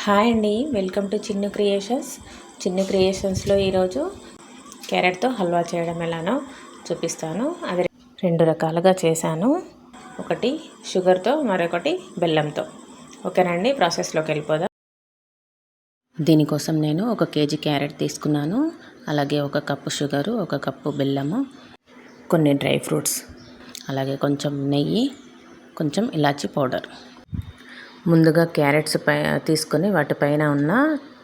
Hi అండి, welcome to Chinnu creations. Chinnu క్రియేషన్స్లో ఈరోజు క్యారెట్తో హల్వా చేయడం ఎలానో చూపిస్తాను. అది రెండు రకాలుగా చేశాను, ఒకటి షుగర్తో, మరొకటి బెల్లంతో. ఓకేనండి, ప్రాసెస్లోకి వెళ్ళిపోదాం. దీనికోసం నేను 1 కేజీ క్యారెట్ తీసుకున్నాను, అలాగే 1 కప్పు షుగరు, 1 కప్పు బెల్లము, కొన్ని డ్రై ఫ్రూట్స్, అలాగే కొంచెం నెయ్యి, కొంచెం ఇలాచీ పౌడర్. ముందుగా క్యారెట్స్ తీసుకొని వాటిపైన ఉన్న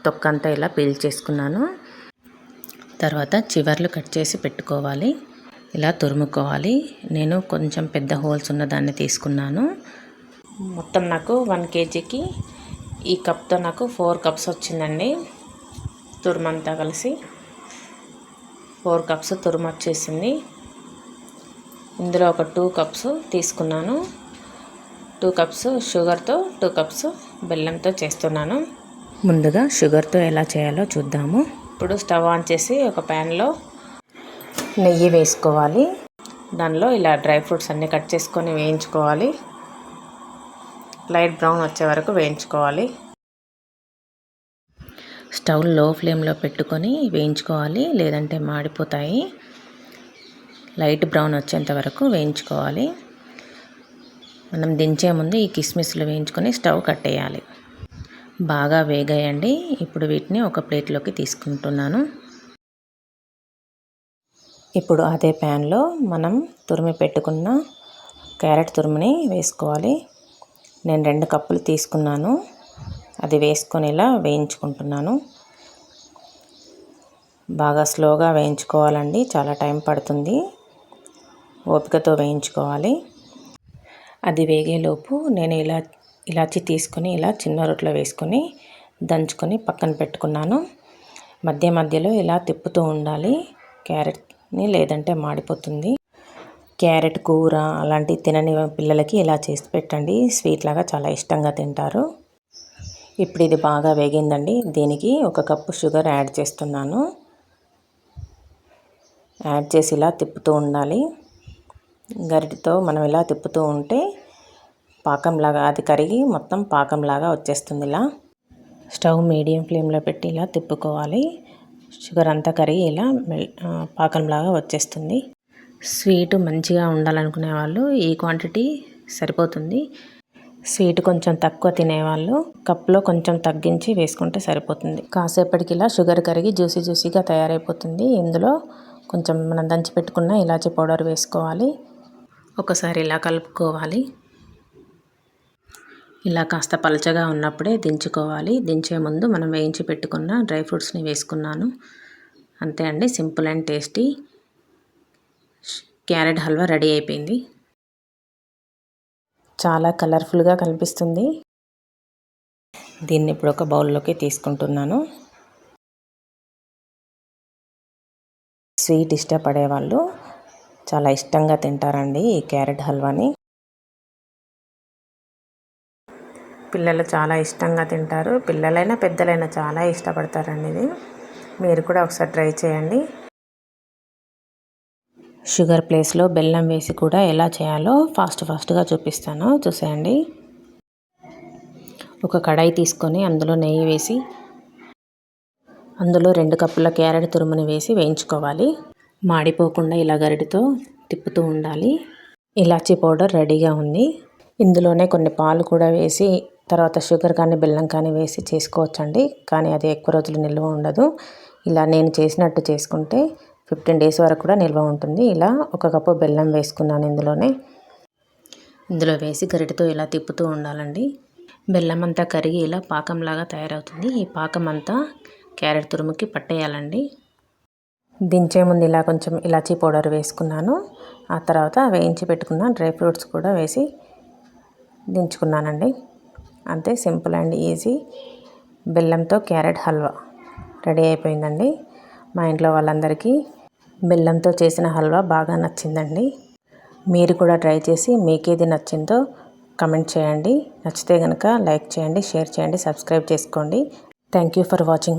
తొక్కంతా ఇలా పీల్ చేసుకున్నాను. తర్వాత చివర్లు కట్ చేసి పెట్టుకోవాలి, ఇలా తురుముకోవాలి. నేను కొంచెం పెద్ద హోల్స్ ఉన్న దాన్ని తీసుకున్నాను. మొత్తం నాకు 1 కేజీకి ఈ కప్తో నాకు 4 కప్స్ వచ్చిందండి. తురుమంతా కలిసి 4 కప్స్ తురుము వచ్చేసింది. ఇందులో ఒక 2 కప్స్ తీసుకున్నాను. 2 కప్స్ షుగర్తో, 2 కప్స్ బెల్లంతో చేస్తున్నాను. ముందుగా షుగర్తో ఎలా చేయాలో చూద్దాము. ఇప్పుడు స్టవ్ ఆన్ చేసి ఒక ప్యాన్లో నెయ్యి వేసుకోవాలి. దానిలో ఇలా డ్రై ఫ్రూట్స్ అన్నీ కట్ చేసుకొని వేయించుకోవాలి. లైట్ బ్రౌన్ వచ్చే వరకు వేయించుకోవాలి. స్టవ్ లో ఫ్లేమ్లో పెట్టుకొని వేయించుకోవాలి, లేదంటే మాడిపోతాయి. లైట్ బ్రౌన్ వచ్చేంత వరకు వేయించుకోవాలి. మనం దించే ముందు ఈ కిస్మిస్లు వేయించుకొని స్టవ్ కట్టేయాలి. బాగా వేగాయండి. ఇప్పుడు వీటిని ఒక ప్లేట్లోకి తీసుకుంటున్నాను. ఇప్పుడు అదే ప్యాన్లో మనం తురిమి పెట్టుకున్న క్యారెట్ తురుముని వేసుకోవాలి. నేను 2 కప్పులు తీసుకున్నాను, అది వేసుకొని ఇలా వేయించుకుంటున్నాను. బాగా స్లోగా వేయించుకోవాలండి, చాలా టైం పడుతుంది. ఓపికతో వేయించుకోవాలి. అది వేగేలోపు నేను ఇలాచి తీసుకొని ఇలా చిన్న రొట్టెలో వేసుకొని దంచుకొని పక్కన పెట్టుకున్నాను. మధ్య మధ్యలో ఇలా తిప్పుతూ ఉండాలి క్యారెట్ని, లేదంటే మాడిపోతుంది. క్యారెట్ కూర అలాంటివి తినని పిల్లలకి ఇలా చేసి పెట్టండి, స్వీట్ లాగా చాలా ఇష్టంగా తింటారు. ఇప్పుడు ఇది బాగా వేగిందండి. దీనికి 1 కప్పు షుగర్ యాడ్ చేస్తున్నాను. యాడ్ చేసి ఇలా తిప్పుతూ ఉండాలి. గరిటెతో మనం ఇలా తిప్పుతూ ఉంటే పాకంలాగా అది కరిగి మొత్తం పాకంలాగా వచ్చేస్తుంది. ఇలా స్టవ్ మీడియం ఫ్లేమ్లో పెట్టి ఇలా తిప్పుకోవాలి. షుగర్ అంతా కరిగి ఇలా పాకంలాగా వచ్చేస్తుంది. స్వీట్ మంచిగా ఉండాలనుకునే వాళ్ళు ఈ క్వాంటిటీ సరిపోతుంది. స్వీట్ కొంచెం తక్కువ తినేవాళ్ళు కప్లో కొంచెం తగ్గించి వేసుకుంటే సరిపోతుంది. కాసేపటికి ఇలా షుగర్ కరిగి జ్యూసీగా తయారైపోతుంది. ఇందులో కొంచెం మనం దంచి పెట్టుకున్న ఇలాచీ పౌడర్ వేసుకోవాలి. ఒకసారి ఇలా కలుపుకోవాలి. ఇలా కాస్త పలచగా ఉన్నప్పుడే దించుకోవాలి. దించే ముందు మనం వేయించి పెట్టుకున్న డ్రై ఫ్రూట్స్ని వేసుకున్నాను. అంతే అండి, simple and tasty carrot halwa ready అయిపోయింది. చాలా కలర్ఫుల్గా కనిపిస్తుంది. దీన్ని ఇప్పుడు ఒక బౌల్లోకి తీసుకుంటున్నాను. స్వీట్ ఇష్టపడే వాళ్ళు చాలా ఇష్టంగా తింటారండి ఈ క్యారెట్ హల్వాని. పిల్లలు చాలా ఇష్టంగా తింటారు. పిల్లలైనా పెద్దలైనా చాలా ఇష్టపడతారండి ఇది. మీరు కూడా ఒకసారి ట్రై చేయండి. షుగర్ ప్లేస్లో బెల్లం వేసి కూడా ఎలా చేయాలో ఫాస్ట్గా చూపిస్తాను, చూసేయండి. ఒక కడాయి తీసుకొని అందులో నెయ్యి వేసి అందులో 2 కప్పుల క్యారెట్ తురుముని వేసి వేయించుకోవాలి. మాడిపోకుండా ఇలా గరిటెతో తిప్పుతూ ఉండాలి. ఇలాచీ పౌడర్ రెడీగా ఉంది. ఇందులోనే కొన్ని పాలు కూడా వేసి తర్వాత షుగర్ కానీ బెల్లం కానీ వేసి చేసుకోవచ్చండి, కానీ అది ఎక్కువ రోజులు నిల్వ ఉండదు. ఇలా నేను చేసినట్టు చేసుకుంటే 15 డేస్ వరకు కూడా నిల్వ ఉంటుంది. ఇలా 1 కప్పు బెల్లం వేసుకున్నాను ఇందులో వేసి గరిటెతో ఇలా తిప్పుతూ ఉండాలండి. బెల్లం అంతా కరిగి ఇలా పాకంలాగా తయారవుతుంది. ఈ పాకం అంతా క్యారెట్ తురుముకి పట్టేయాలండి. దించే ముందు ఇలా కొంచెం ఇలాచీ పౌడర్ వేసుకున్నాను. ఆ తర్వాత వేయించి పెట్టుకున్న డ్రై ఫ్రూట్స్ కూడా వేసి దించుకున్నానండి. అంతే, సింపుల్ అండ్ ఈజీ బెల్లంతో క్యారెట్ హల్వా రెడీ అయిపోయిందండి. మా ఇంట్లో వాళ్ళందరికీ బెల్లంతో చేసిన హల్వా బాగా నచ్చిందండి. మీరు కూడా ట్రై చేసి మీకేది నచ్చిందో కమెంట్ చేయండి. నచ్చితే కనుక లైక్ చేయండి, షేర్ చేయండి, సబ్స్క్రైబ్ చేసుకోండి. Thank you for watching.